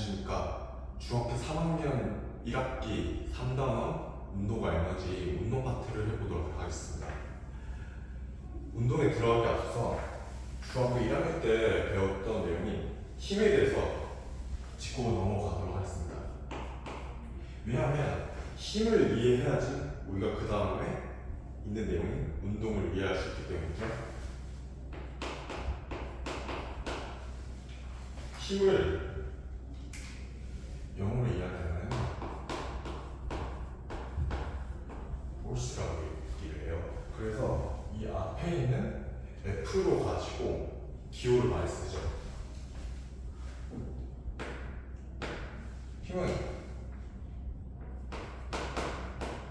안녕하십니까. 중학교 3학년 1학기 3단원 운동과 에너지 운동 파트를 해보도록 하겠습니다. 운동에 들어가기 앞서서 중학교 1학년 때 배웠던 내용이 힘에 대해서 짚고 넘어가도록 하겠습니다. 왜냐하면 힘을 이해해야지 우리가 그 다음에 있는 내용인 운동을 이해할 수 있기 때문이죠. 힘을 영어로 이야기하면 force라고 얘기를 해요. 그래서 이 앞에 있는 F로 가지고 기호를 많이 쓰죠. 힘은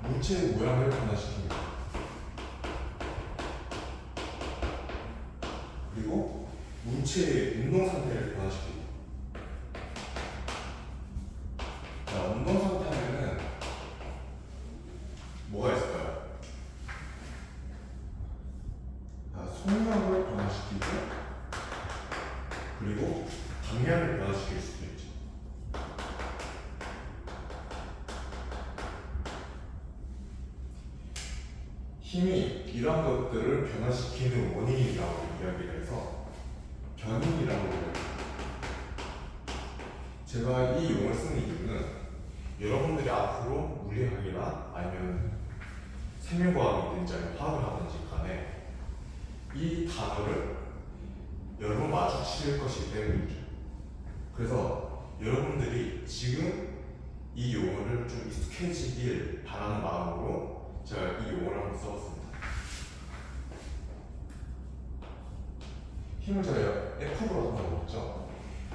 물체의 모양을 변화시킵니다. 그리고 물체의 운동 상태를 변화시킵니다. 운동 상태 하면은 뭐가 있을까요? 속력을 변화시키고 그리고 방향을 변화시킬 수도 있죠. 힘이 이러한 것들을 변화시키는 원인이라고 이야기를 해서 변인이라고 이야기합니다. 제가 이 용어를 쓰는 이유는 여러분들이 앞으로 물리학이나 아니면 생명과학이든지 아니면 화학을 하든지 간에 이 단어를 여러 번 마주칠 것이기 때문이죠. 그래서 여러분들이 지금 이 용어를 좀 익숙해지길 바라는 마음으로 제가 이 용어를 한번 써봤습니다. 힘을 저희가 F로 한다고 했죠.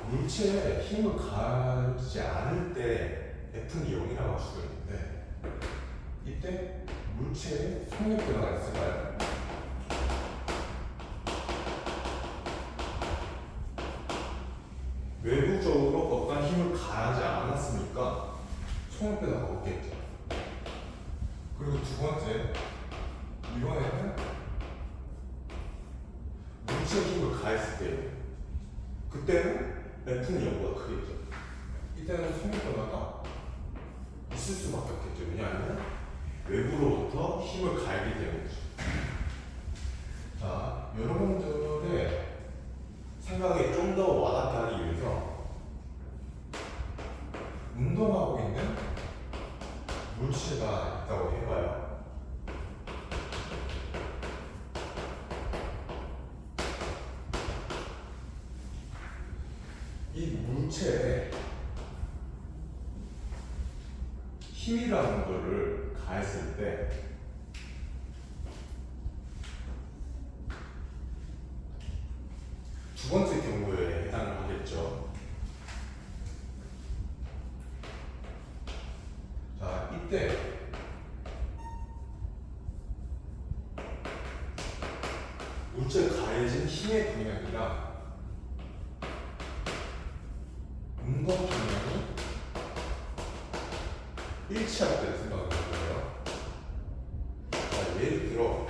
물체에 힘을 가하지 않을 때 F는 0이라고 할 수가 있는데 이때 물체에 속력 변화가 있을까요? 외부적으로 어떤 힘을 가하지 않았으니까 속력 변화가 없겠죠. 그리고 두 번째, 이번에는 물체에 힘을 가했을 때 그때는 F는 0보다 크겠죠. 이때는 속력 변화가 있을 수밖에 없겠죠. 왜냐하면 외부로부터 힘을 가하기 때문이죠. 자, 여러분들의 생각에 좀 더 와닿게 하기 위해서 운동하고 있는 물체가 있다고 해봐요. 이 물체에 힘이라는 거를 가했을 때 두 번째 경우에 해당을 하겠죠. 자, 이때 물체에 가해진 힘의 방향이랑 운동 방향이 일치할 때를 생각을 해보세요. 자, 예를 들어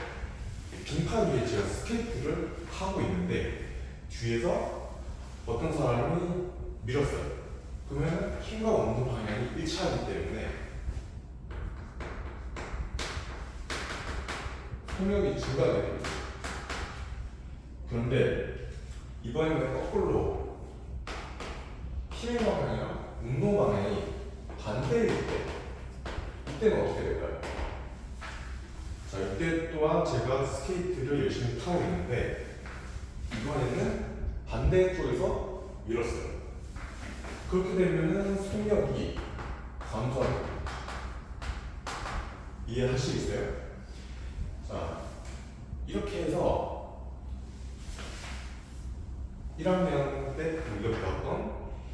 빙판 위에 제가 스케이트를 하고 있는데 뒤에서 어떤 사람이 밀었어요. 그러면 힘과 운동 방향이 일치하기 때문에 속력이 증가되게 됩니다. 그런데 이번에는 거꾸로 힘의 방향이랑 운동 방향이 반대일 때 이때는 어떻게 될까요? 자, 이때 또한 제가 스케이트를 열심히 타고 있는데 이번에는 반대쪽에서 밀었어요. 그렇게 되면은 속력이 감소하게 됩니다. 이해하시겠어요? 자, 이렇게 해서 1학년 때 우리가 배웠던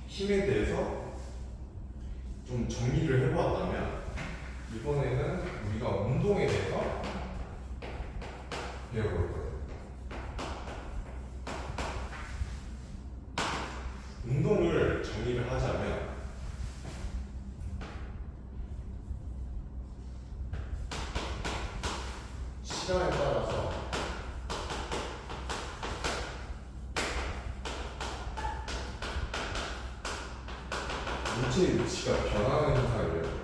힘에 대해서 좀 정리를 해보았다면 이번에는 우리가 운동에 대해서 배워볼 거예요. 운동을 정리를 하자면 시간에 따라서 물체의 위치가 변하는 현상을 이야기해요.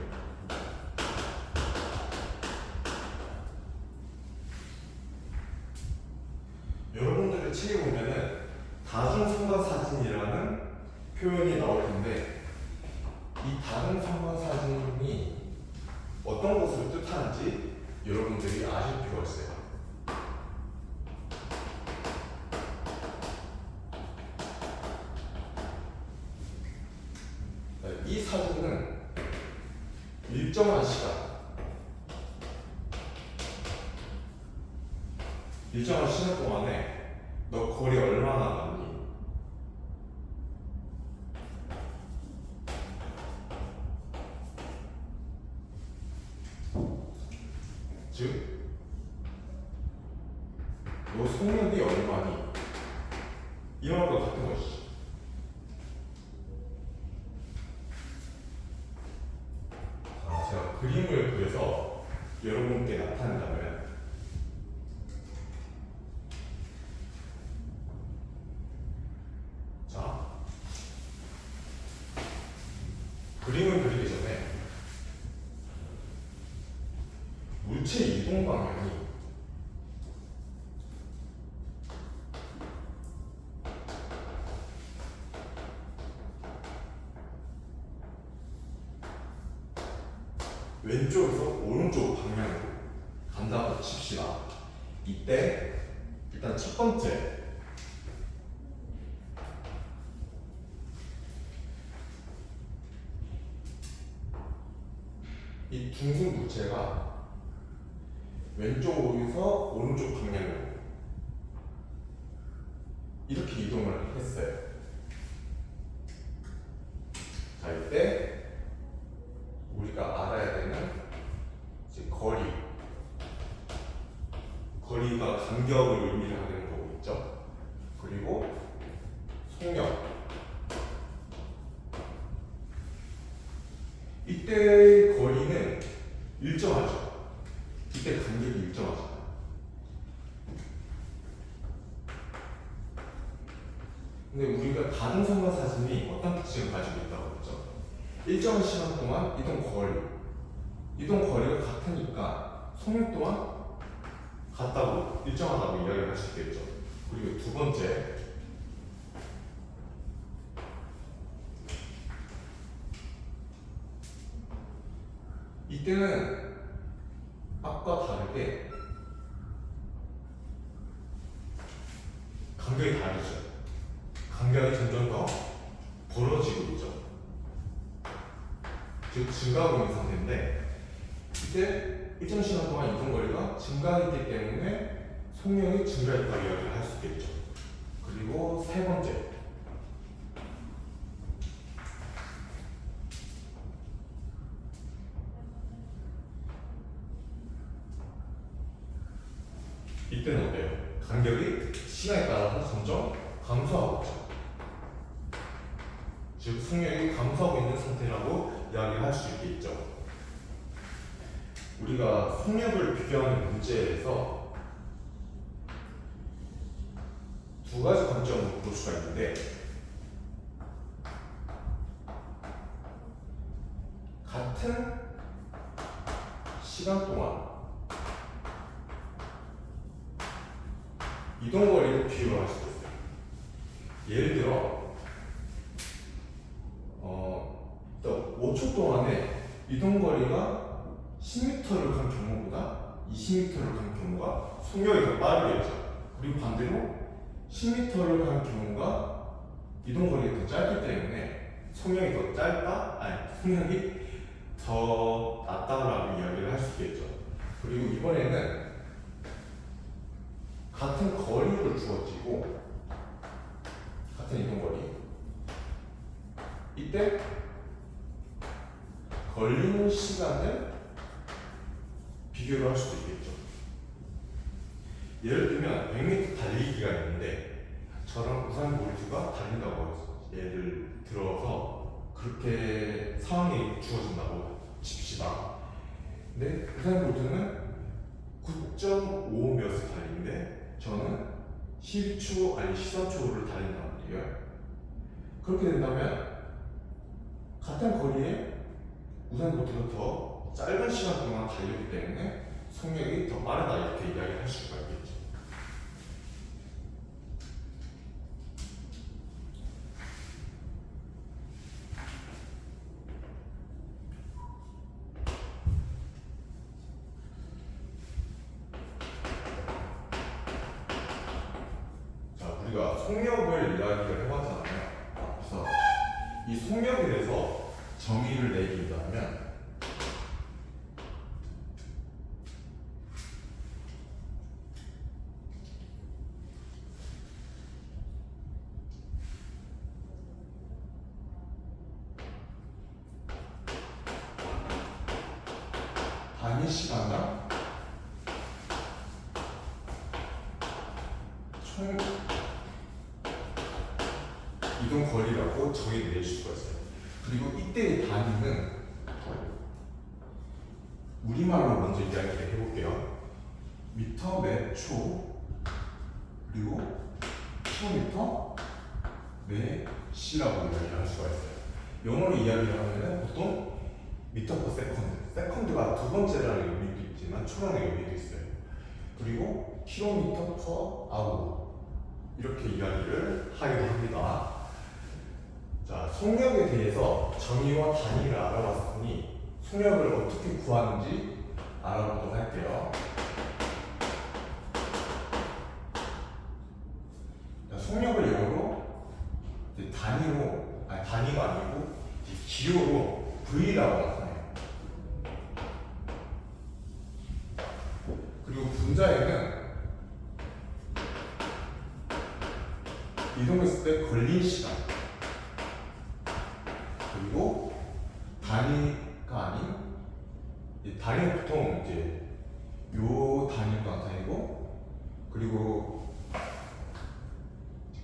여러분들의 책에 보면은 다중sam과사진이라는 표현이 나올 텐데 이 다중sam과사진이 어떤 것을 뜻하는지 여러분들이 아실 필요가 있어요. 이 사진은 일정한 시간 동안에 너 거리 얼마나 갔니? 즉, 너 속력이 얼마니? 이 말과 같은 것이지. 자, 제가 그림을 그려서 여러분께 나타낸다면 자, 그림을 그리기 전에 물체 이동 방향이 왼쪽에서 오른쪽 방향으로 간다고 칩시다. 이때 일단 첫 번째 이 둥근 물체가 왼쪽에서 오른쪽 방향으로 이렇게 이동을 했어요. 자, 이때 우리가 알아야 되는 이제 거리가 간격을 의미를 하는 거고 있죠. 그리고 속력. 이때의 거리는 일정하죠. 이때 간격이 일정하죠. 근데 우리가 다중sam과사진이 어떤 특징을 가지고 있다고 했죠? 일정한 시간 동안 이동 거리가 같으니까 속력 또한 같다고 일정하다고 이야기를 할 수 있겠죠. 그리고 두 번째 이때는 아까 다르게 간격이 다르죠. 간격이 점점 더 벌어지고 있죠. 즉 증가하고 있는 상태인데 이때 일정 시간 동안 이동 거리가 증가했기 때문에 속력이 증가했다고 이야기를 할 수 있겠죠. 그리고 세 번째 이때는 어때요? 간격이 시간에 따라서 점점 감소하고 있죠. 즉 속력이 감소하고 있는 상태라고 이야기를 할 수 있겠죠. 우리가 속력을 비교하는 문제에서 두 가지 관점으로 볼 수가 있는데 같은 시간 동안 이동 거리를 비교를 할 수도 있어요. 예를 들어 5초 동안에 이동 거리가 10m를 간 경우보다 20m를 간 경우가 속력이 더 빠르겠죠. 그리고 반대로 10m를 간 경우가 이동 거리가 더 짧기 때문에 속력이 더 낮다라고 이야기를 할 수 있겠죠. 그리고 이번에는 같은 거리를 주어지고 같은 이동 거리 이때 걸리는 시간을 비교를 할 수도 있겠죠. 예를 들면 100m 달리기가 있는데 저랑 우사인 볼트가 달린다고 예를 들어서 그렇게 상황이 주어진다고 칩시다. 근데 우사인 볼트는 9.5몇을 달리는데 저는 12초 아니 13초를 달린단 말이에요. 그렇게 된다면 같은 거리에 우선보다 더 짧은 시간 동안 달렸기 때문에 속력이 더 빠르다 이렇게 이야기할 수가 있겠죠. 자, 우리가 속력을 이야기를 해봤잖아요. 그래서 이 속력에 대해서 정의를 내리자면 단위 시간당 총 이동 거리라고 정의 내릴 수가 있어요. 그리고 이때의 단위는 우리말로 먼저 이야기를 해볼게요. 미터 매 초, 그리고 킬로미터 매 시라고 이야기할 수가 있어요. 영어로 이야기를 하면 보통 미터 퍼 세컨드, 세컨드가 두 번째라는 의미도 있지만 초라는 의미도 있어요. 그리고 킬로미터 퍼 아워 이렇게 이야기를 하기도 합니다. 자, 속력에 대해서 정의와 단위를 알아봤으니 속력을 어떻게 구하는지 알아보도록 할게요. 자, 속력을 영어로 단위로, 단위가 아니고 기호로 V라고 나타내요. 그리고 분자에는 이동했을 때 걸린 시간, 그리고 단위가 아닌 단위는 보통 이제 요 단위로 나타내고, 그리고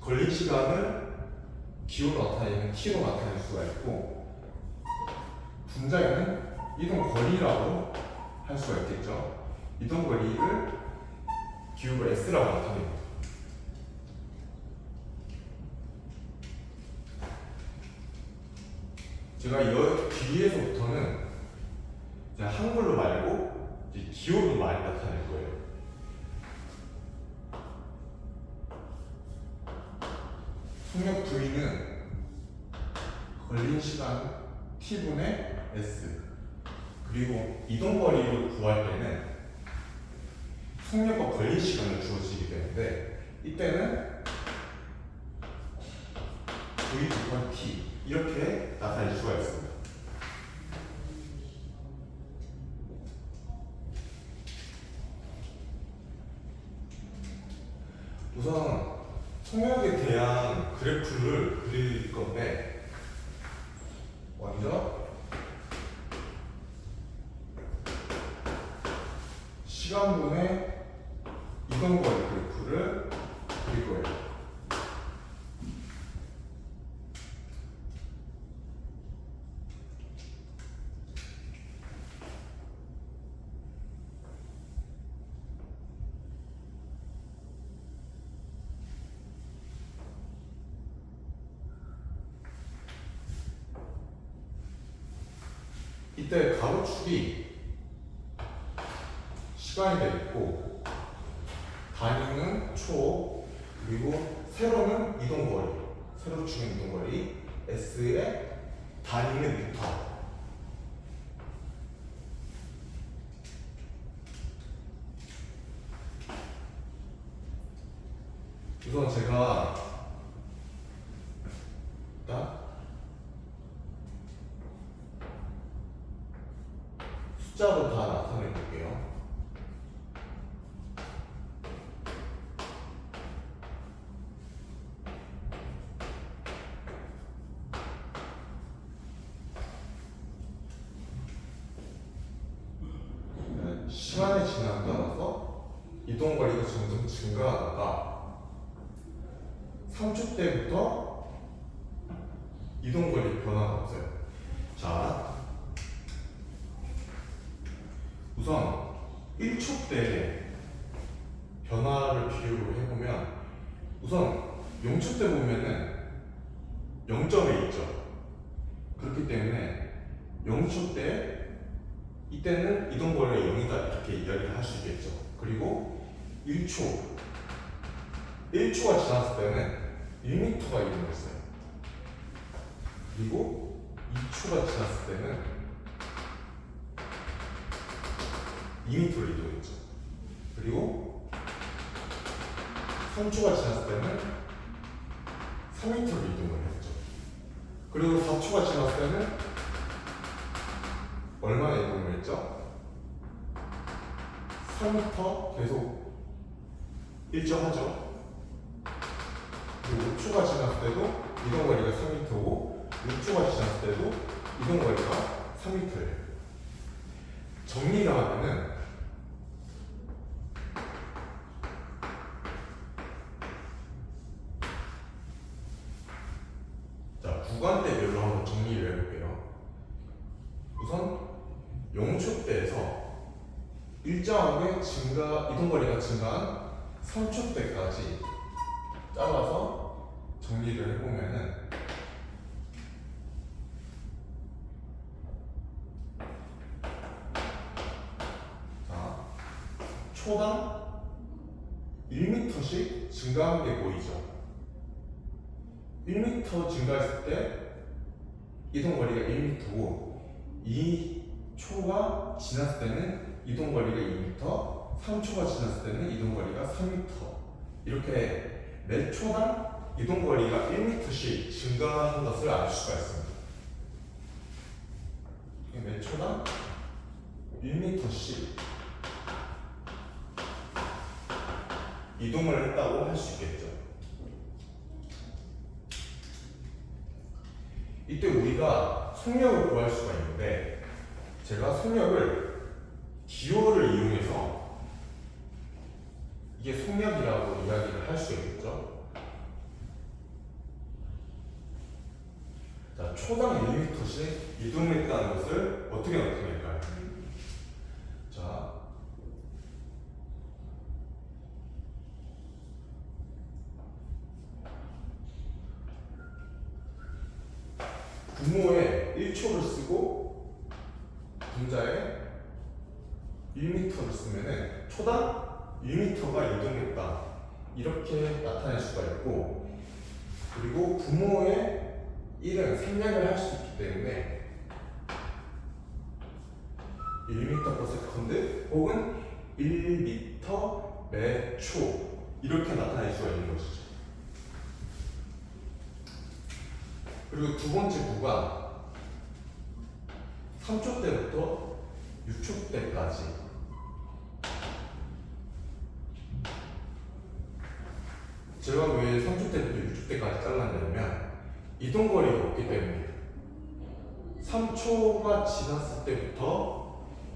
걸린 시간을 기호로 나타내는 t로 나타낼 수가 있고, 분자에는 이동 거리라고 할 수가 있겠죠. 이동 거리를 기호로 s라고 나타냅니다. 제가 이 뒤에서부터는 이제 한글로 말고 이제 기호로 많이 나타낼 거예요. 속력 V는 걸린 시간 T분의 S, 그리고 이동 거리를 구할 때는 속력과 걸린 시간을 주어지게 되는데, 이때는 V 곱하기 T 이렇게 나타낼 수가 있습니다. 우선 속력에 대한 그래프를 그릴 건데, 먼저 시간분의 이동거리 그래프를 그릴 거예요. 이때 가로축이 시간이 되겠고, 단위는 초, 그리고 세로는 이동거리, 세로축은 이동거리, S의 단위는 미터. 우선 제가 일단 숫자로 다 나타내 볼게요. 시간이 지남에 따라서 이동거리가 점점 증가하다가 3초 때부터 이동거리 변화가 없어요. 자, 우선 1초 때 변화를 비교를 해보면, 우선 0초 때 보면은 0점에 있죠. 그렇기 때문에 0초 때 이때는 이동거리가 0이다 이렇게 이야기를 할 수 있겠죠. 그리고 1초 1초가 지났을 때는 1m가 이동했어요. 그리고 2초가 지났을 때는 2m를 이동했죠. 그리고 3초가 지났을 때는 3m를 이동을 했죠. 그리고 4초가 지났을 때는 얼마나 이동을 했죠? 3m 계속 일정하죠. 그리고 5초가 지났을 때도 이동거리가 3m고 6초가 지났을 때도 이동거리가 3m예요. 정리를 하면은 자, 구간대별로 한번 정리를 해볼게요. 우선 0초 대에서 일정하게 이동거리가 증가한 3초 때까지 잘라서 정리를 해보면은 자, 초당 1m씩 증가한 게 보이죠? 1m 증가했을 때 이동거리가 1m고 2초가 지났을 때는 이동거리가 2m, 3초가 지났을 때는 이동거리가 3m 이렇게 매 초당 이동거리가 1m씩 증가한 것을 알 수가 있습니다. 매 초당 1m씩 이동을 했다고 할 수 있겠죠. 이때 우리가 속력을 구할 수가 있는데 제가 속력을 기호를 이용해서 이게 속력이라고 이야기를 할 수 있겠죠. 자, 초당 1m씩 이동했다는 것을 어떻게 나타낼까요? 자, 분모에 1초를 쓰고 분자에 1m를 쓰면은 초당 1m가 이동했다 이렇게 나타낼 수가 있고, 그리고 분모에 1은 생략을 할 수 있기 때문에 1m/s 혹은 1m 매 초 이렇게 나타낼 수가 있는 것이죠. 그리고 두 번째 구간 3초 때부터 6초 때까지 제가 왜 3초 때부터 6초 때까지 잘랐냐면 이동거리가 없기 때문입니다. 3초가 지났을 때부터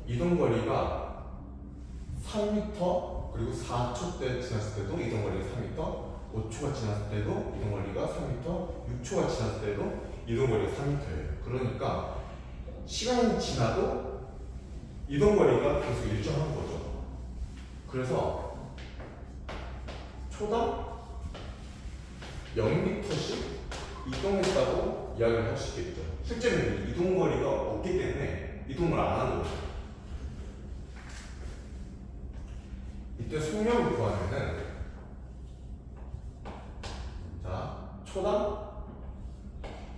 이동거리가 3m, 그리고 4초 때 지났을 때도 이동거리가 3m, 5초가 지났을 때도 이동거리가 3m, 6초가 지났을 때도 이동거리가 3m예요. 그러니까 시간이 지나도 이동거리가 계속 일정한 거죠. 그래서 초당 0m씩 이동했다고 이야기를 할 수 있겠죠. 실제로는 이동거리가 없기 때문에 이동을 안 하는 거죠. 이때 속력을 구하면은 자, 초당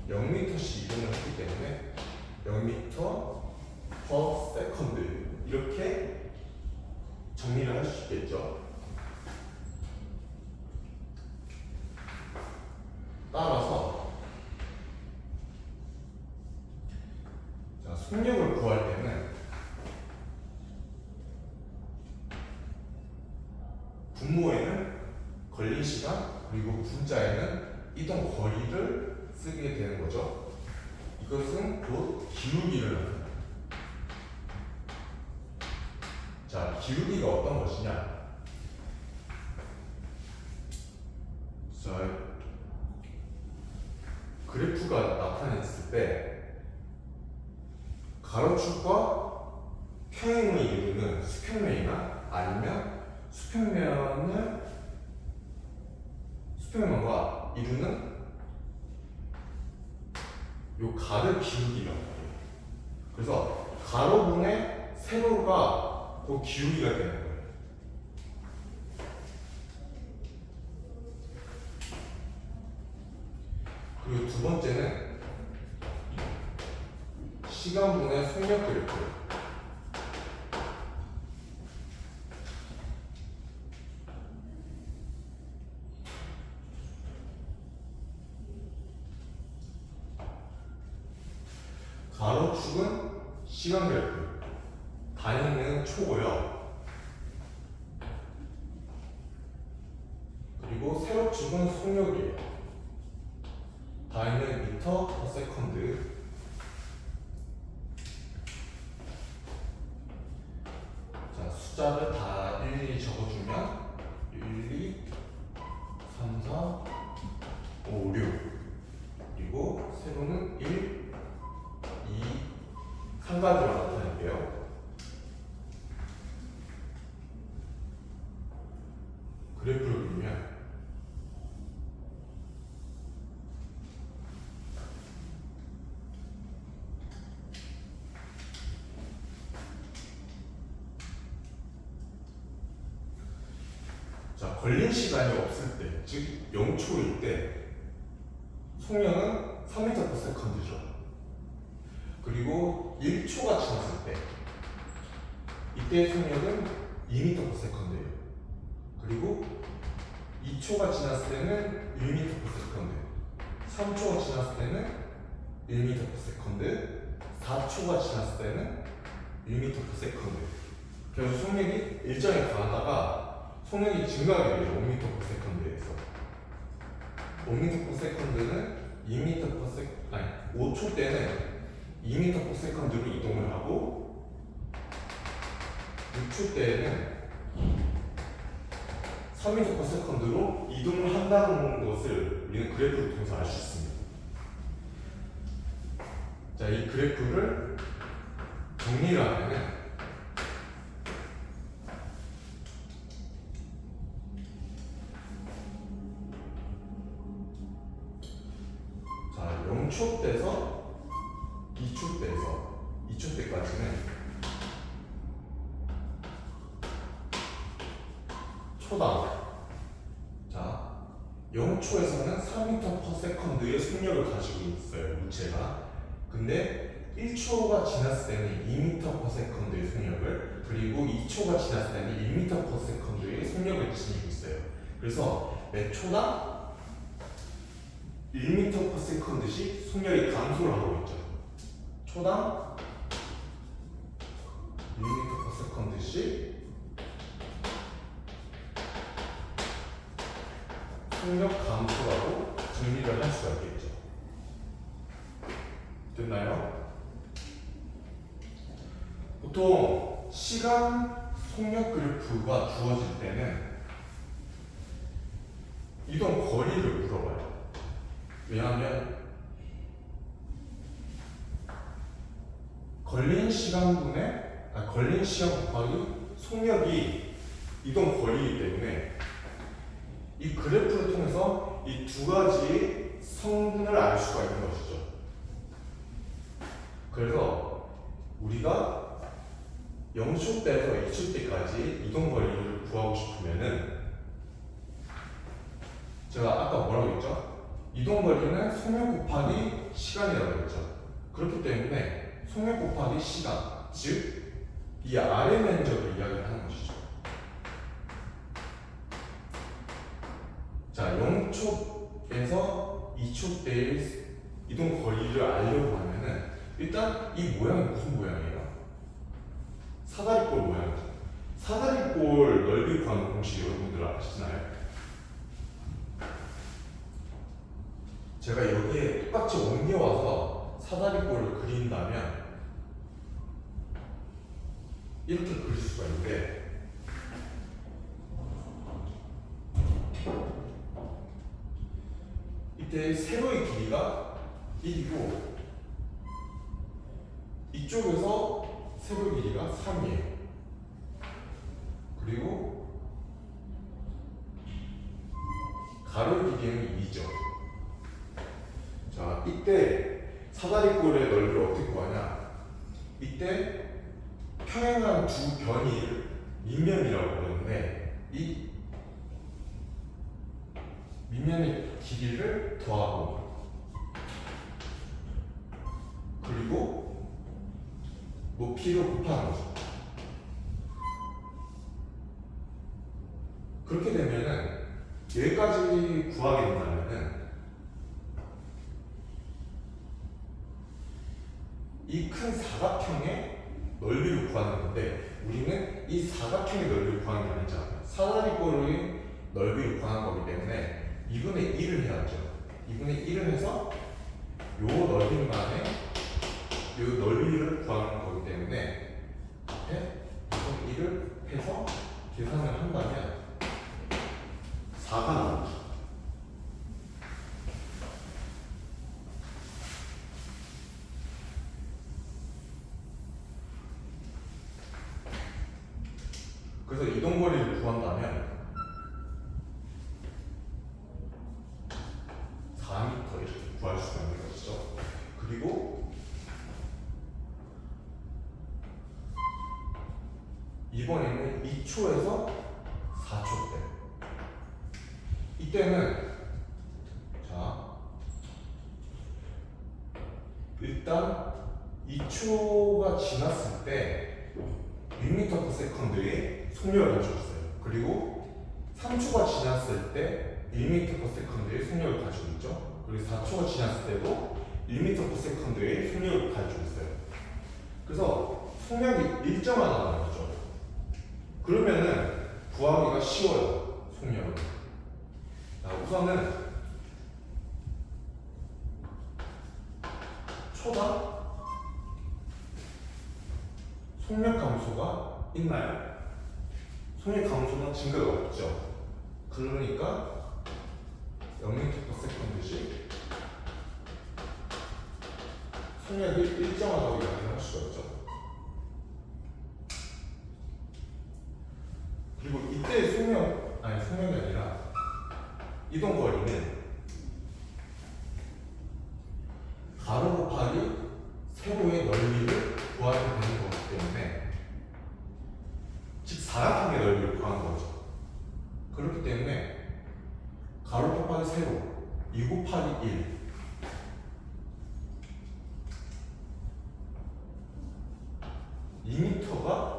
0m씩 이동을 했기 때문에 0m/s 이렇게 정리를 할 수 있겠죠. 따라서 자, 속력을 구할 때는 분모에는 걸린 시간 그리고 분자에는 이동 거리를 쓰게 되는 거죠. 이것은 곧 기울기를 나타냅니다. 자, 기울기가 어떤 것이냐? 자, 그래프가 나타냈을 때 가로축과 평행을 이루는 수평면이나 아니면 수평면과 이루는 요 가르 기울기란 말이에요. 그래서 가로분의 세로가 그 기울기가 되는 거예요. 그리고 두 번째는 시간분의 속력 그래프. 가로축은 시간 그래프, 단위는 초고요. 그리고 세로축은 속력이에요. 단위는 미터 퍼 세컨드. 자, 숫자를 다 일일이 적어주면 1, 2, 3, 4, 5, 6. 그리고 세로는 1, 2, 한 가지로 나타낼게요. 그래프를 그리면 자, 걸린 시간이 없을 때, 즉 0초일 때 속력은 3m/s죠. 그리고 1초가 지났을 때 이때의 속력은 2m/s예요. 그리고 2초가 지났을 때는 1m/s, 3초가 지났을 때는 1m/s, 4초가 지났을 때는 1m/s. 그래서 속력이 일정히 강하다가 속력이 증가하게 되죠. 5m/s에서 5m/s는 2m/s, 아니 5초 때는 2m/s로 이동을 하고 6초 때는 3m/s로 이동을 한다는 것을 우리는 그래프를 통해서 알 수 있습니다. 자, 이 그래프를 정리를 하면은 자, 0초 때에서 2초 때까지는 초당, 자 0초에서는 3m/s의 속력을 가지고 있어요, 물체가. 근데 1초가 지났을 때는 2m/s의 속력을, 그리고 2초가 지났을 때는 1m/s의 속력을 지니고 있어요. 그래서 매 초당 1m/s씩 속력이 감소를 하고 있죠. 초당 1m/s씩 속력 감소라고 정리를 할 수가 있겠죠. 됐나요? 보통 시간 속력 그래프가 주어질 때는 이동 거리를 물어봐요. 왜냐하면 걸린 시간 곱하기 속력이 이동 거리이기 때문에 이 그래프를 통해서 이 두 가지 성분을 알 수가 있는 것이죠. 그래서 우리가 0초 때에서 2초 때까지 이동 거리를 구하고 싶으면은 제가 아까 뭐라고 했죠? 이동 거리는 속력 곱하기 시간이라고 했죠. 그렇기 때문에 속력 곱하기 시간, 즉 이 아래 면적을 이야기를 하는 것이죠. 자, 0초에서 2초 때의 이동 거리를 알려고 하면은 일단 이 모양이 무슨 모양이에요? 사다리꼴 모양이죠. 사다리꼴 넓이 구하는 공식 여러분들 아시나요? 제가 여기에 똑같이 옮겨와서 사다리꼴을 그린다면 이렇게 그릴 수가 있는데, 이때 세로의 길이가 1이고 이쪽에서 세로의 길이가 3이에요. 그리고 가로의 길이는 2죠. 자, 이때 사다리꼴의 넓이를 어떻게 구하냐? 이때 평행한 두 변이 밑면이라고 그러는데 이 밑면의 길이를 더하고 그리고 높이를 곱하는 거죠. 그렇게 되면은 여기까지 구하게 된다면은 이 큰 사각형의 넓이를 구하는 건데 우리는 이 사각형의 넓이를 구하는 게 아니잖아요. 사다리꼴의 넓이를 구하는 거기 때문에 2분의 1을 해야죠. 2분의 1을 해서 요 넓이만의 요 넓이를 구하는 거기 때문에 앞에 2분의 1을 해서 계산을 한다면 4가 나오죠. 그래서 이동거리를 구한다면 4m 이렇게 구할 수가 있는 것이죠. 그리고 이번에는 2초에서 4초 때 이때는 자 일단 2초가 지났을 때 6m/s의 속력을 가지고 있어요. 그리고 3초가 지났을 때 1m/s의 속력을 가지고 있죠. 그리고 4초가 지났을 때도 1m/s의 속력을 가지고 있어요. 그래서 속력이 일정하다는 거죠. 그러면은 구하기가 쉬워요. 속력을. 자, 우선은 초당 속력 감소가 있나요? 속력 감소는 증가가 없죠. 그러니까 0m/s씩 속력이 일정하다고 이야기를 할 수가 있죠. 그리고 이때의 속력이 아니라 이동 거리는 가로 곱하기 세로의 넓이를 구하게 되는 거기 때문에 즉 사각형의 넓이를 구하는 거죠. 그렇기 때문에 가로 곱하기 세로 2 곱하기 1 2m가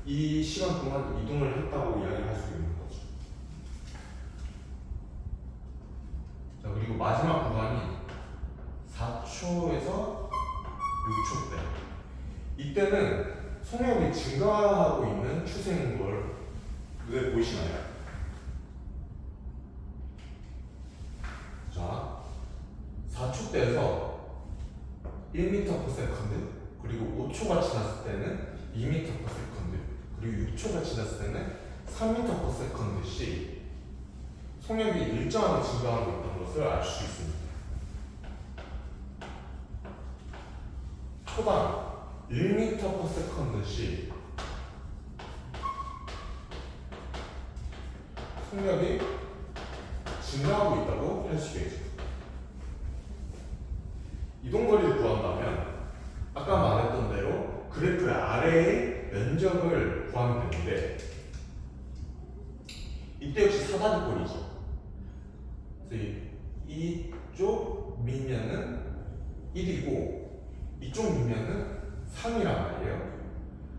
이 시간 동안 이동을 했다고 이야기할 수 있는 거죠. 자, 그리고 마지막 구간이 4초에서 6초 때 이때는 속력이 증가하고 있는 추세인 걸 눈에 보이시나요? 자, 4초 때에서 1m/s 그리고 5초가 지났을 때는 2m/s 그리고 6초가 지났을 때는 3m/s씩 속력이 일정하게 증가하고 있다는 것을 알 수 있습니다. 초당 1m/s씩 속력이 증가하고 있다고 할 수 있죠. 이동거리를 구한다면 아까 말했던 대로 그래프 아래의 면적을 구하면 되는데 이때 역시 사다리꼴이죠. 그래서 이쪽 밑면은 1이고 이쪽 밑면은 3이란 말이에요.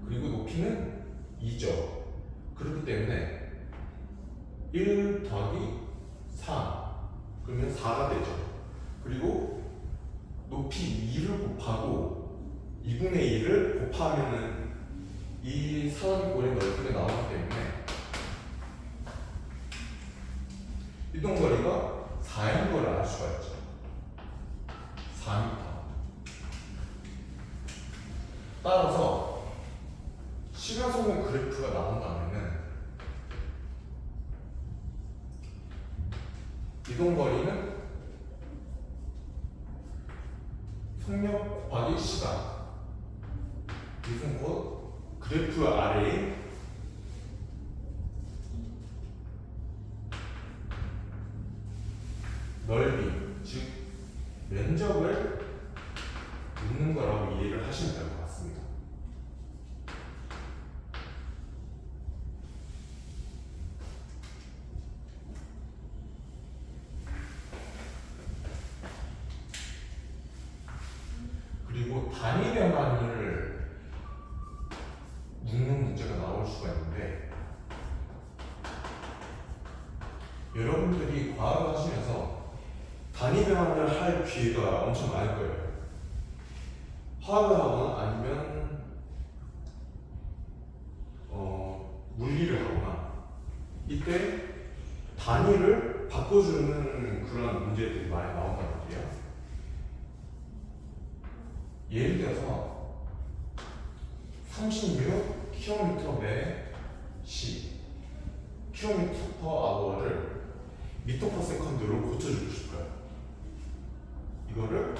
그리고 높이는 2죠. 그렇기 때문에 1 더하기 3 그러면 4가 되죠. 그리고 높이 2를 곱하고 2분의 1을 곱하면은 이 사다리꼴의 넓이가 나오기 때문에 이동거리가 4인 걸 알 수가 있죠. 4m. 따라서 시간속력 그래프가 나온다면은 이동거리는 속력 곱하기 시간 이것은 곧 그래프 아래의 넓이 즉 면적을 붙는 거라고 이해를 하시면 될 것 같습니다. 그리고 단위 변환을 묶는 문제가 나올 수가 있는데, 여러분들이 과학을 하시면서 단위 변환을 할 기회가 엄청 많을 거예요. 화학을 하거나 아니면 물리를 하거나, 이때 단위를 바꿔주는 그런 문제들이 많이 나온단 말이에요. 예를 들어서 36km 매 시 km/h를 m/s로 고쳐주고 싶어요. 이거를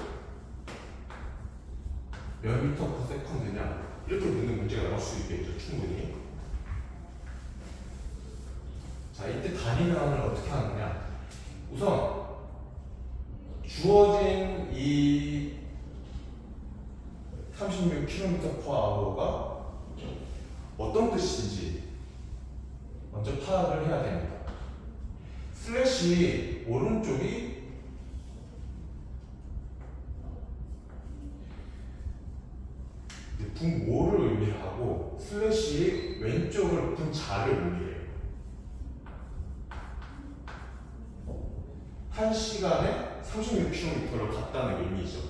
몇 m/s냐 이렇게 묻는 문제가 나올 수 있겠죠, 충분히. 자, 이때 단위 변환을 어떻게 하느냐? 우선 주어진 이 36km/h가 어떤 뜻인지 먼저 파악을 해야 됩니다. 슬래시 오른쪽이 분모를 의미하고 슬래시 왼쪽을 분자를 의미해요. 한 시간에 36km를 갔다는 의미죠.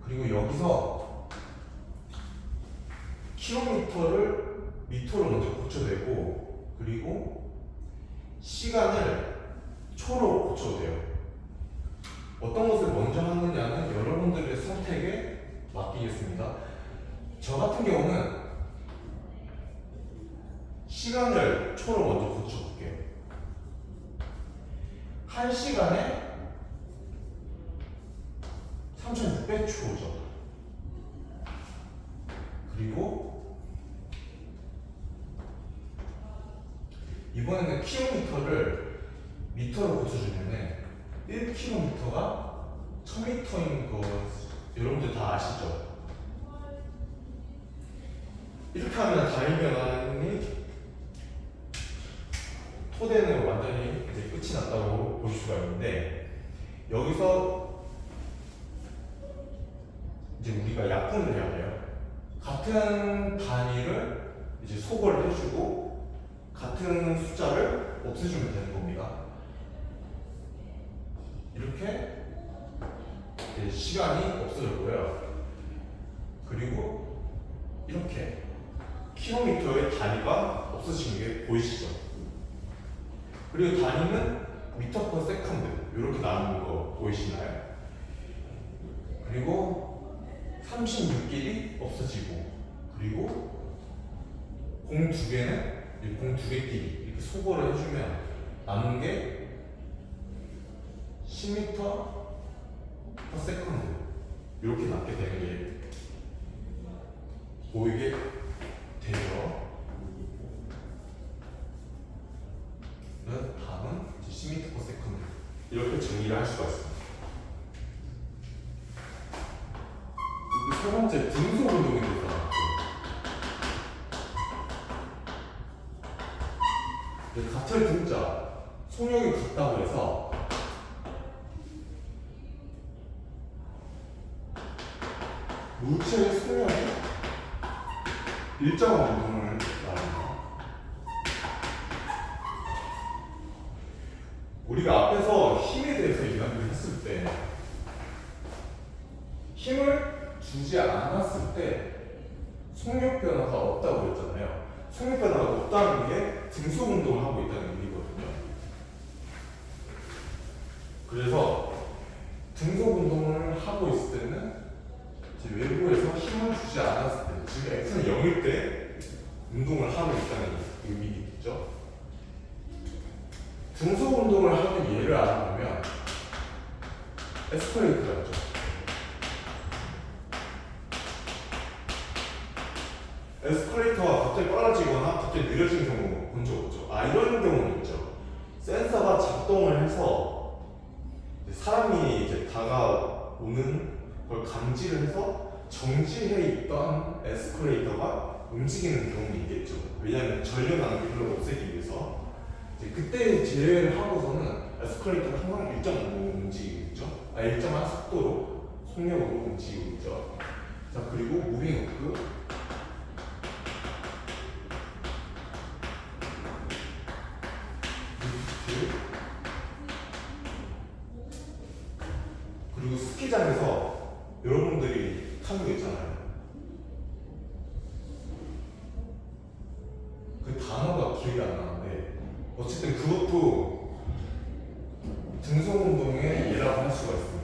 그리고 여기서 킬로미터를 미터로 먼저 고쳐내고, 그리고 시간을 초로 고쳐도 돼요. 어떤 것을 먼저 하느냐는 여러분들의 선택에 맡기겠습니다. 저 같은 경우는 시간을 초로 먼저 고쳐볼게요. 1시간에 3600초죠. 그리고 이번에는 킬로미터를 미터로 고쳐주면 1km가 1000m인 거 여러분들 다 아시죠? 이렇게 하면 단위 변환이 토대는 완전히 이제 끝이 났다고 볼 수가 있는데, 여기서 이제 우리가 약분을 해야 돼요. 같은 단위를 이제 소거를 해주고 같은 숫자를 없애주면 되는 겁니다. 이렇게 이제 시간이 없어졌고요. 그리고 이렇게 킬로미터의 단위가 없어지는 게 보이시죠? 그리고 단위는 미터 퍼 세컨드 이렇게 나누는 거 보이시나요? 그리고 36길이 없어지고, 그리고 공 두 개는 공 두 개끼리 이렇게 소거를 해주면 남은 게 10m 퍼 세컨드 이렇게 남게 되는 게 보이게 되죠. 다음은 10m per second 이렇게 정리를 할 수가 있습니다. 세 번째, 등속 운동에 대해서 같은 등자, 속력이 같다고 해서 물체의 속력이 일정한 운동을 말합니다. 우리가 앞에서 힘에 대해서 이야기를 했을 때, 힘을 주지 않았을 때 속력 변화가 없다고 했잖아요. 속력 변화가 없다는 게 등속 운동을 하고 있다는 의미거든요. 그래서 등속 운동을 하고 있을 때는 외부에서 힘을 주지 않았을 때, 즉 X는 0일 때 운동을 하고 있다는 의미겠죠. 등속 운동을 하는 예를 알아보면 에스컬레이터가 있죠. 에스컬레이터가 갑자기 빨라지거나 갑자기 느려지는 경우 본 적 없죠. 이런 경우는 있죠. 센서가 작동을 해서 사람이 이제 다가오는 그걸 감지를 해서 정지해 있던 에스컬레이터가 움직이는 경우도 있겠죠. 왜냐하면 전력 낭비를 없애기 위해서. 이제 그때 제외를 하고서는 에스컬레이터가 항상 일정한 움직이고 있죠. 일정한 속도로 속력으로 움직이고 있죠. 자, 그리고 무빙 워크, 리프트, 그리고 스키장에서 여러분들이 타는 거 있잖아요. 그 단어가 기억이 안 나는데 어쨌든 그것도 등속 운동의 예라고 할 수가 있습니다.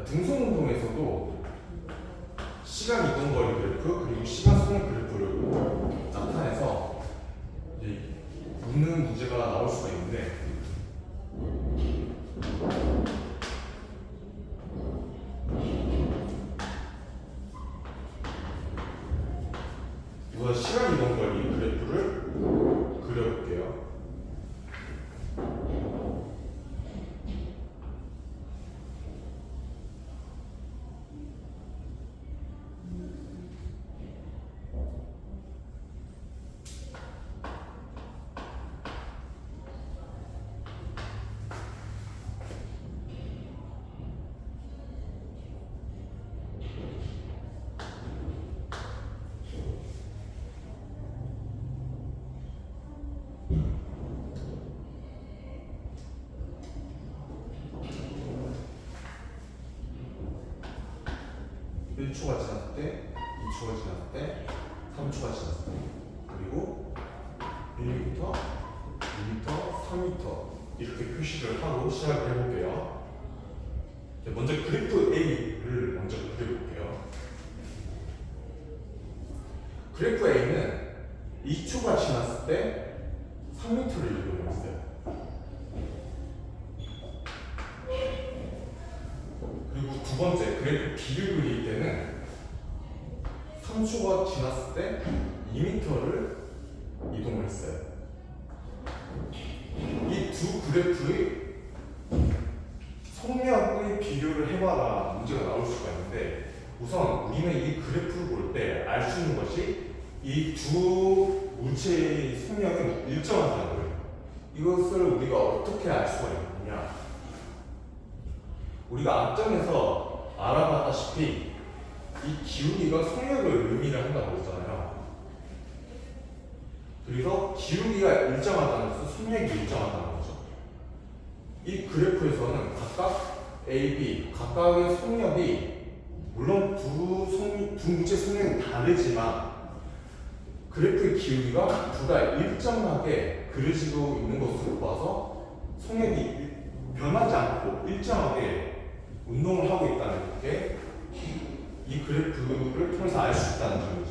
등속 운동에서도 시간 이동 거리 그래프 그리고 시간 속력 그래프를 나타내서 이제 묻는 문제가 나올 수가 있는데 우선 시간 이동 거리 그래프를 그려볼게요. 일 초가 지났을 때, 2초가 지났을 때, 3초가 지났을 때, 그리고 1m, 2m, 3m 이렇게 표시를 하고 시작을 해볼게요. 먼저 그래프 A를 먼저 그려볼게요. 그래프 A는 2초가 지났을 때 3m를 이동했어요. 그리고 두 번째 그래프 B를 그릴 때는 3초가 지났을 때 2m를 이동을 했어요. 이 두 그래프의 속력의 비교를 해봐라 문제가 나올 수가 있는데 우선 우리는 이 그래프를 볼 때 알 수 있는 것이 이 두 물체의 속력은 일정하다는 거예요. 이것을 우리가 어떻게 알 수가 있느냐? 우리가 앞전에서 알아봤다시피 이 기울기가 속력을 의미를 한다고 했잖아요. 그래서 기울기가 일정하다는 것은 속력이 일정하다는 거죠. 이 그래프에서는 각각 A, B 각각의 속력이 물론 두 물체 속력이 다르지만 그래프의 기울기가 둘 다 일정하게 그려지고 있는 것으로 봐서 속력이 변하지 않고 일정하게 운동을 하고 있다는 게 이 그래프를 통해서 알 수 있다는 점이죠.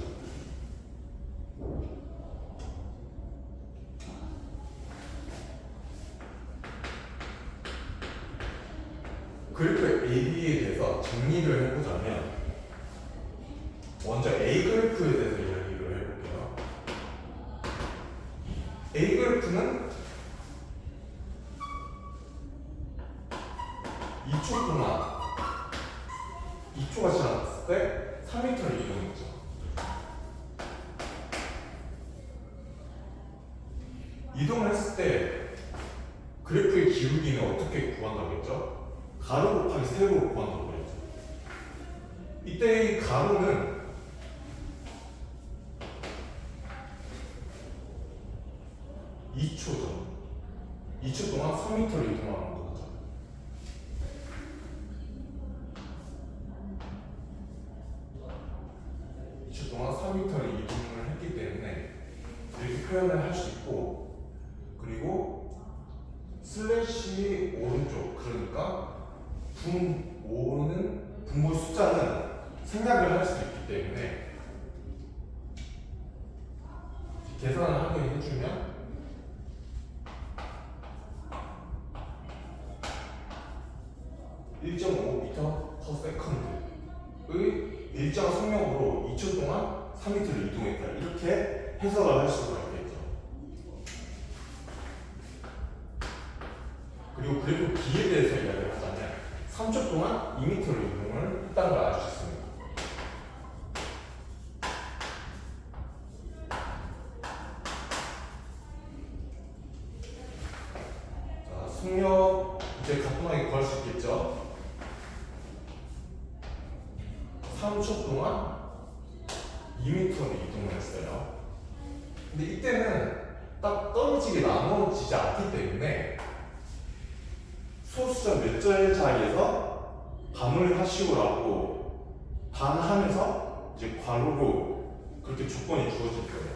그래프 AB에 대해서 정리를 해보자면 먼저 A 그래프에 대해서 이야기를 해볼게요. A 그래프는 2초 동안 2초가 지났을 때 3m를 이동했죠. 이동을 했을 때 그래프의 기울기는 어떻게 구한다고 했죠? 가로 곱하기 세로 구한다고 했죠. 이때의 가로는 2초죠. 2초 동안 3m를 이동하는 거죠. 동안 3m를 이동을 했기 때문에 이렇게 표현을 할 수 있고 그리고 슬래시 오른쪽 그러니까 분모 숫자는 생략을 할 수 있기 때문에 계산을 하게 해주면 1.5m/s의 일정한 속력으로 2초 동안 3m를 이동했다. 이렇게 해석을 할 수가 있겠죠. 그리고 그래프 B에 대해서 이야기를 하자면 3초 동안 2m로 이동을 했다는 걸 알 수 있습니다. 자, 속력 이제 가뿐하게 구할 수 있겠죠? 3초 동안 2m로 이동을 했어요. 근데 이때는 딱 떨어지게 나눠지지 않기 때문에 소수점 몇 절 자리에서 반을 하시오라고 반하면서 이제 괄호로 그렇게 조건이 주어질 거예요.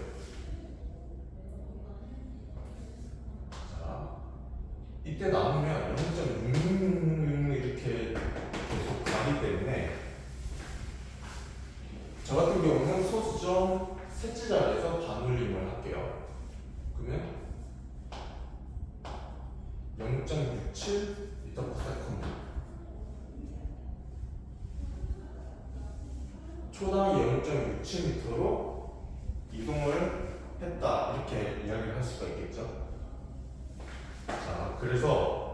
자, 이때 나누면 0.666 이렇게 계속 가기 때문에 저 같은 경우는 소수점 셋째 자리에서 반올림을 할게요. 그러면 0.67 m/s 초당 0.67m로 이동을 했다 이렇게 이야기를 할 수가 있겠죠. 자, 그래서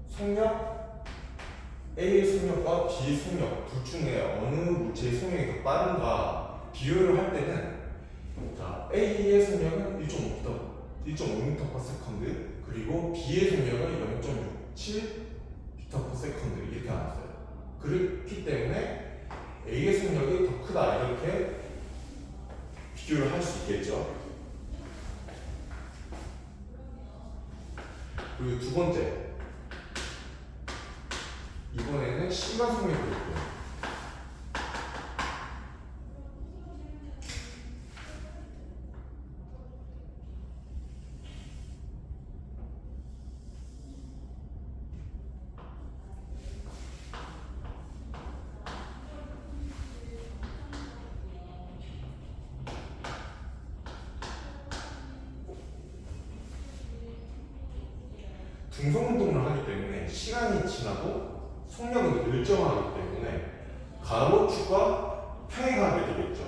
속력 A의 속력과 B의 속력 둘 중에 어느 물체의 속력이 더 빠른가 비교를 할 때는 자, A의 속력은 1.5m/s 그리고 B의 속력은 0.67m/s 이렇게 나왔어요. 그렇기 때문에 A의 속력이 더 크다 이렇게 비교를 할 수 있겠죠. 그리고 두 번째, 이번에는 시간 속력을 볼게요. 등속운동을 하기 때문에 시간이 지나도 속력은 일정하기 때문에 가로축과 평행하게 되겠죠.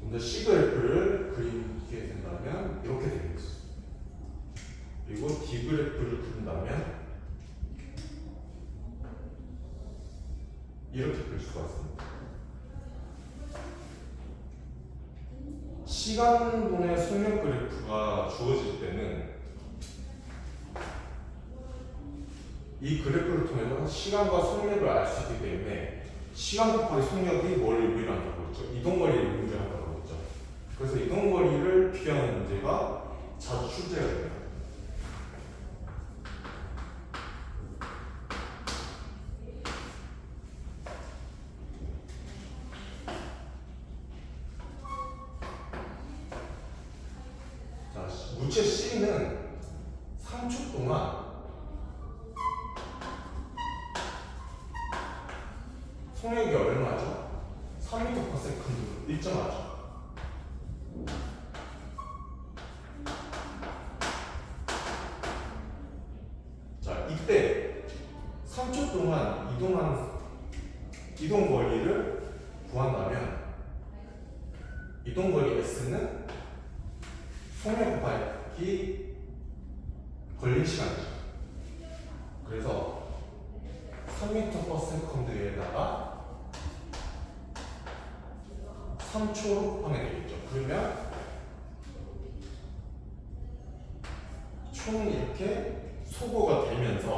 먼저 C 그래프를 그리게 된다면 이렇게 되겠죠. 그리고 D 그래프를 그린다면 이렇게 그릴 수가 있습니다. 시간분의 속력 그래프가 주어질 때는 이 그래프를 통해서 시간과 속력을 알 수 있기 때문에 시간 곱하기 속력이 뭘 의미한다고 했죠? 이동거리를 의미한다고 했죠. 그래서 이동거리를 비교하는 문제가 자주 출제가 됩니다. 물체 C는 3초 동안 속력이 얼마죠? 3m/s로 일정하죠. 자, 이때 3초 동안 이동 거리를 구한다면 이동 거리 S는 속력 곱하기 걸린 시간이죠. 그래서 3m/s에다가 3초로 곱하면 되겠죠. 그러면 총 이렇게 소거가 되면서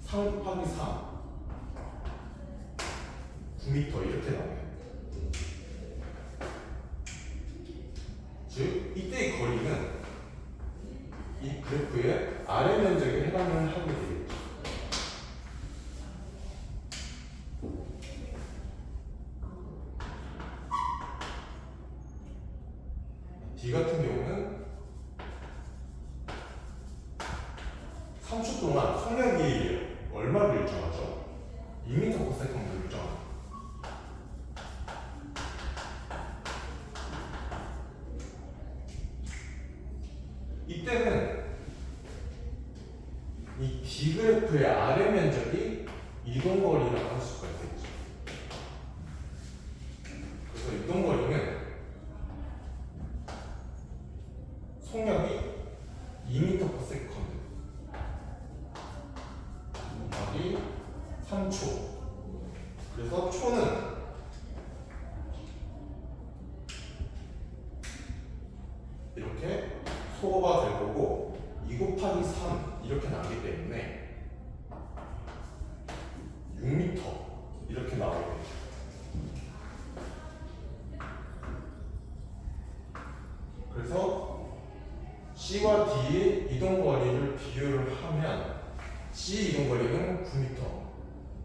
3 곱하기 3 9m 이렇게 나와요. 즉 이때의 거리는 이 그래프의 아래 면적에 해당을 하게 되겠죠. D 같은 경우는 3초 동안 속력이 얼마를 일정하죠? 2m/s를 일정합니다. 이 D그래프의 아래 면적이 이동거리라고 할 수가 있겠죠. 그래서 이동거리는 속력이 2m/s 곱하기 3초. 그래서 초는 이렇게 소거가 될 거고 2 곱하기 3 이렇게 나오기 때문에 6m 이렇게 나오게 되죠. 그래서 C와 D의 이동거리를 비교를 하면 C 이동거리는 9m,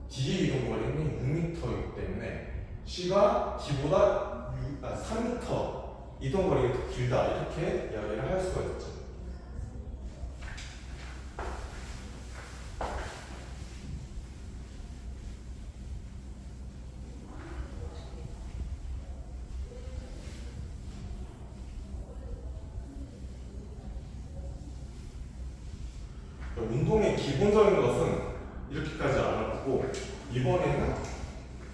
D의 이동거리는 6m이기 때문에 C가 D보다 3m 이동거리가 더 길다 이렇게 이야기를 할 수가 있죠. 운동의 기본적인 것은 이렇게까지 알아보고 이번에는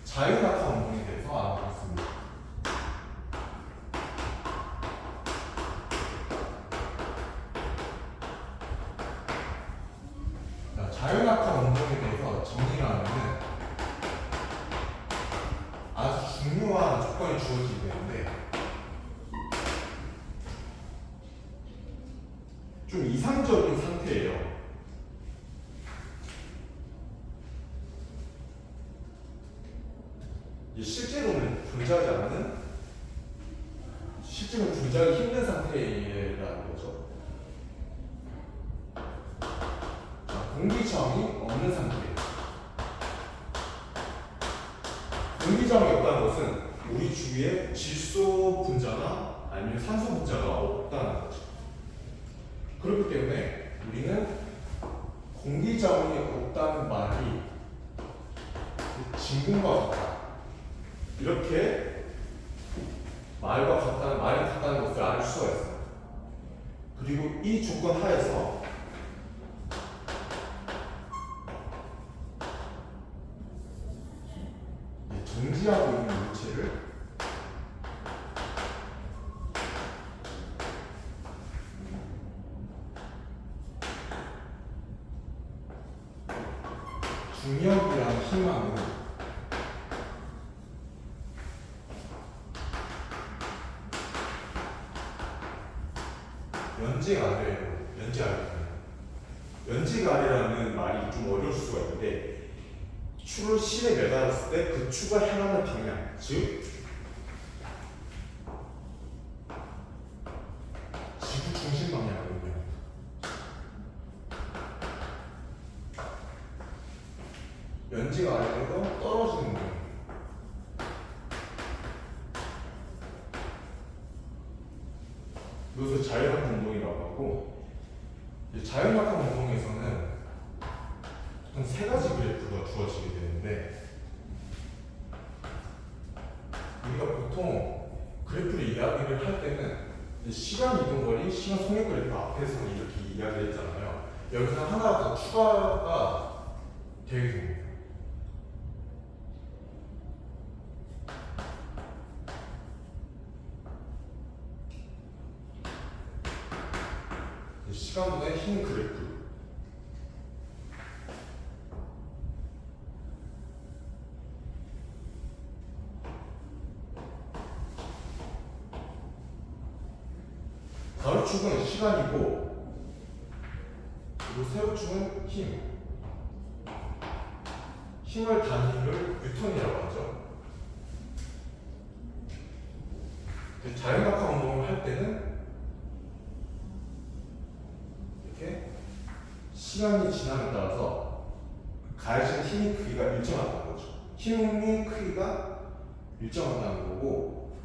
자유낙하 운동에 대해서 알아보겠습니다. 자유낙하 운동에 대해서 정리를 하면은 아주 중요한 조건이 주어지게 되는데 좀 이상적인 상태예요. 실제로는 존재하지 않는, 실제로 존재하기 힘든 상태라는 거죠. 공기저항이 없는 상태예요. 공기저항이 없다는 것은 우리 주위에 질소 분자나 아니면 산소 분자가 없다는 거죠. 그렇기 때문에 우리는 공기저항이 없다는 말이 진공과 같다, 이렇게 말이 같다는 것을 알 수가 있어요. 그리고 이 조건 하에서 존재하고 있는 물체를 중력이라는 힘만으로 연지가 아래라는 말이 좀 어려울 수가 있는데 추를 실에 매달았을 때 그 추가 향하는 방향, 즉 지구 중심 방향이거든요. 연지가 아래로 떨어지는 거예요. 이것을 자유낙하 운동이라고 하고, 자유낙하 운동에서는 보통 세 가지 그래프가 주어지게 되는데 우리가 보통 그래프를 이야기를 할 때는 시간 이동거리, 시간 속력 그래프 앞에서는 이렇게 이야기를 했잖아요. 여기서 하나 더 추가가 되게 됩니다. 시간분의 흰 그래프. 가로축은 시간이고 그리고 세로축은 힘. 힘을 단위를 뉴턴이라고 하죠. 자유낙하 운동을 할 때는 이렇게 시간이 지남에 따라서 가해진 힘의 크기가 일정하다는 거죠. 힘의 크기가 일정하다는 거고,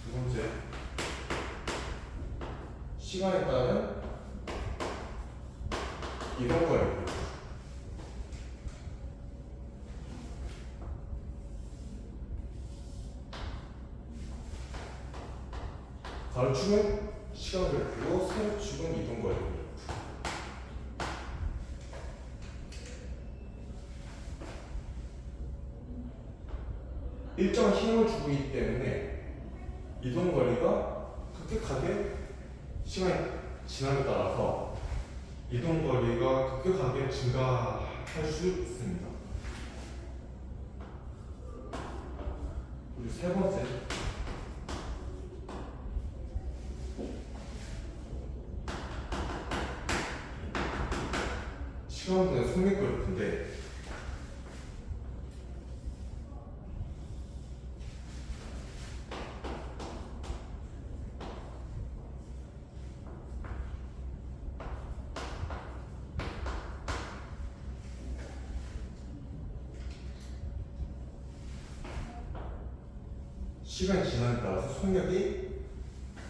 두 번째, 시간에 따른 이동거리. 가로축은 시간 그래프고 세로축은 이동 거리 그래프. 일정한 힘을 주고 있기 때문에 이동 거리가 급격하게 시간이 지남에 따라서 이동 거리가 급격하게 증가할 수 있습니다. 그리고 세 번째, 시간분의 속력 그래프인데 시간이 지남에 따라서 속력이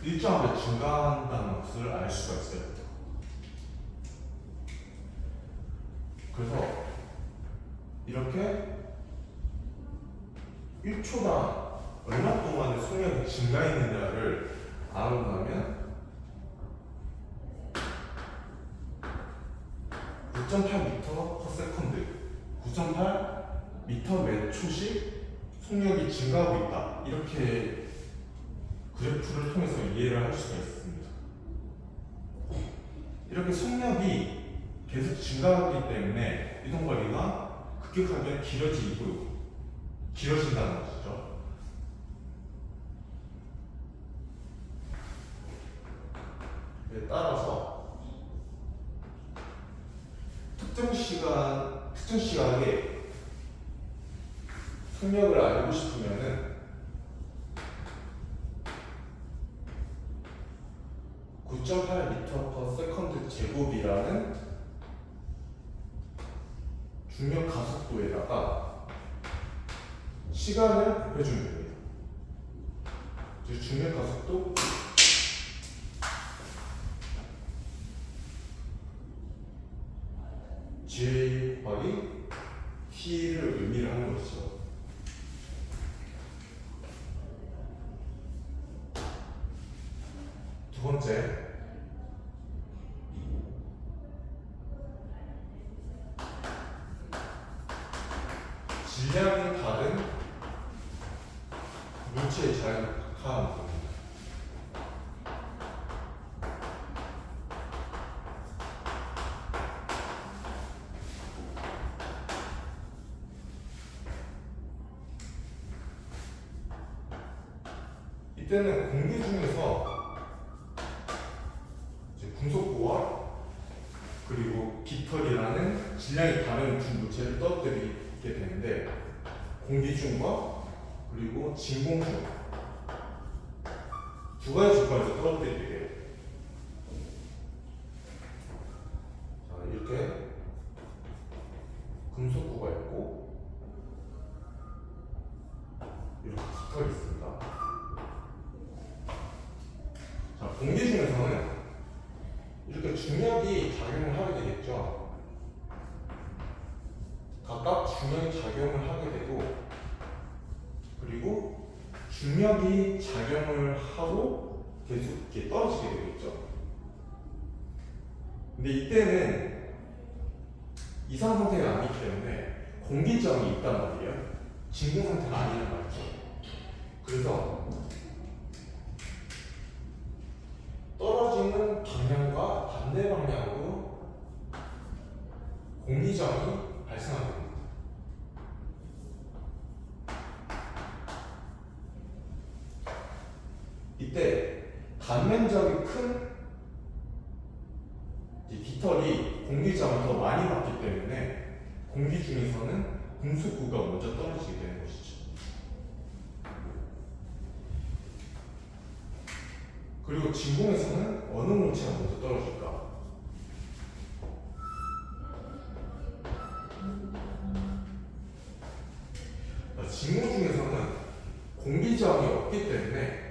일정하게 증가한다는 것을 알 수가 있어요. 그래서 이렇게 1초당 얼마 동안의 속력이 증가했느냐를 알아보면 9.8m/s, 9.8m/초씩 속력이 증가하고 있다. 이렇게 그래프를 통해서 이해를 할 수가 있습니다. 이렇게 속력이 계속 증가하기 때문에 이동거리가 급격하게 길어진다는 것이죠. 따라서 특정 시각에 속력을 알고 싶으면은 9.8m/s 제곱이라는 중력 가속도에다가 시간을 곱해주면 됩니다. 즉 중력 가속도 G 곱하기 T를 의미를 하는 것이죠. 두 번째, 질량이 다른 물체의 자연각하는 겁니다. 이때는 공기 중에서 금속고와 그리고 깃털이라는 질량이 다른 두 물체를 떨어뜨리게 되는데, 공기중과 그리고 진공중 두 가지 조건에서 떨어뜨리게 돼요. 자, 이렇게 금속고가 있고 이렇게 깃털이 있습니다. 자, 공기 중에서는 이렇게 중력이 작용을 하게 되겠죠. 각각 중력이 작용을 하게 되고, 그리고 중력이 작용을 하고 계속 이렇게 떨어지게 되겠죠. 근데 이때는 이상 상태가 아니기 때문에 공기저항이 있단 말이에요. 진공 상태가 아니란 말이죠. 그래서 떨어지는 방향과 반대 방향으로 공기저항이 발생하게 됩니다. 이때 단면적이 큰 깃털이 공기저항을 더 많이 받기 때문에 공기 중에서는 금속구가 먼저 떨어지게 되는 것이죠. 그리고 진공에서는 어느 물체가 먼저 떨어질까? 진공 중에서는 공기저항이 없기 때문에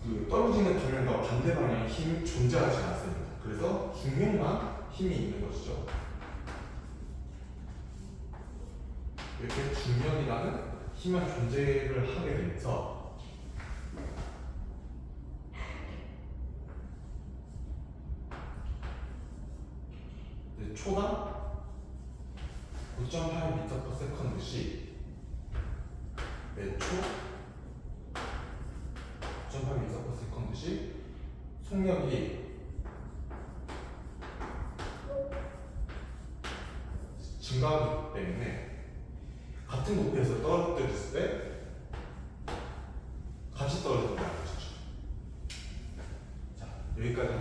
그 떨어지는 방향과 반대 방향의 힘이 존재하지 않습니다. 그래서 중력만 힘이 있는 것이죠. 이렇게 중력이라는 힘만 존재를 하게 되면서 초당 9.8m/s씩 매초 9.8m/s씩 속력이 증가하기 때문에 같은 높이에서 떨어뜨렸을 때 같이 떨어진다는 것이죠. 자, 여기까지